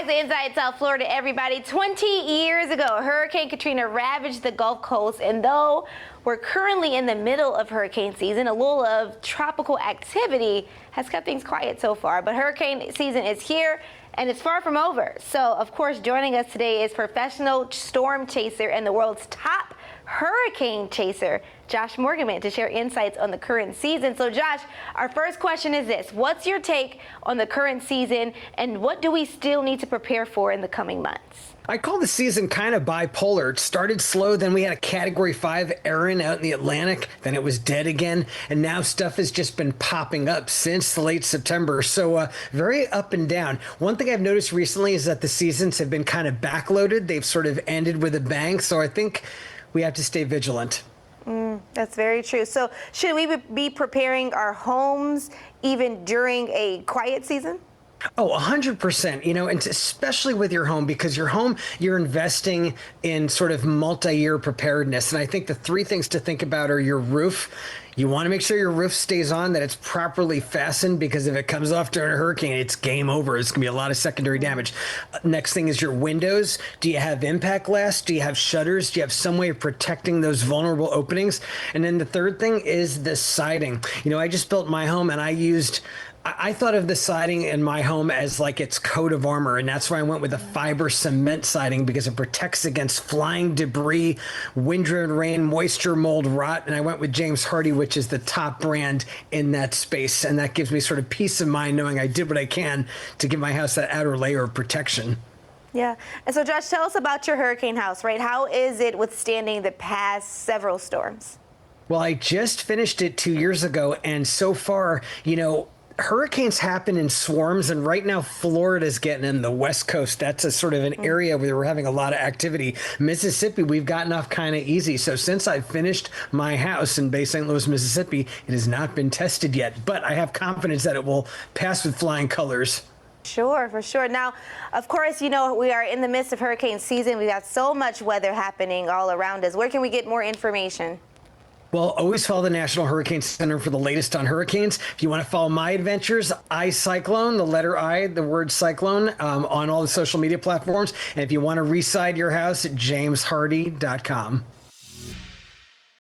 back to Inside South Florida, everybody. 20 years ago, Hurricane Katrina ravaged the Gulf Coast, and though we're currently in the middle of hurricane season, a lull of tropical activity has kept things quiet so far. But hurricane season is here, and it's far from over. So, of course, joining us today is professional storm chaser and the world's top hurricane chaser, Josh Morgerman, to share insights on the current season. So, Josh, our first question is this. What's your take on the current season, and what do we still need to prepare for in the coming months? I call the season kind of bipolar. It started slow, then we had a Category 5 Erin out in the Atlantic, then it was dead again, and now stuff has just been popping up since late September. So very up and down. One thing I've noticed recently is that the seasons have been kind of backloaded. They've sort of ended with a bang, so I think we have to stay vigilant. That's very true. So should we be preparing our homes even during a quiet season? Oh, 100%, and especially with your home, because your home, you're investing in sort of multi-year preparedness. And I think the three things to think about are your roof. You want to make sure your roof stays on, that it's properly fastened, because if it comes off during a hurricane, it's game over. It's going to be a lot of secondary damage. Next thing is your windows. Do you have impact glass? Do you have shutters? Do you have some way of protecting those vulnerable openings? And then the third thing is the siding. I just built my home, and I thought of the siding in my home as like its coat of armor, and that's why I went with a fiber cement siding, because it protects against flying debris, wind-driven rain, moisture, mold, rot. And I went with James Hardie, which is the top brand in that space, and that gives me sort of peace of mind knowing I did what I can to give my house that outer layer of protection. Yeah. And so, Josh, tell us about your hurricane house, right? How is it withstanding the past several storms? Well, I just finished it 2 years ago, and so far, hurricanes happen in swarms, and right now Florida's getting in the West Coast. That's a sort of an area where we're having a lot of activity. Mississippi, we've gotten off kind of easy. So since I finished my house in Bay St. Louis, Mississippi, it has not been tested yet, but I have confidence that it will pass with flying colors. Sure, for sure. Now, of course, we are in the midst of hurricane season. We've got so much weather happening all around us. Where can we get more information? Well, always follow the National Hurricane Center for the latest on hurricanes. If you want to follow my adventures, iCyclone, the letter I, the word cyclone, on all the social media platforms. And if you want to reside your house, jameshardie.com.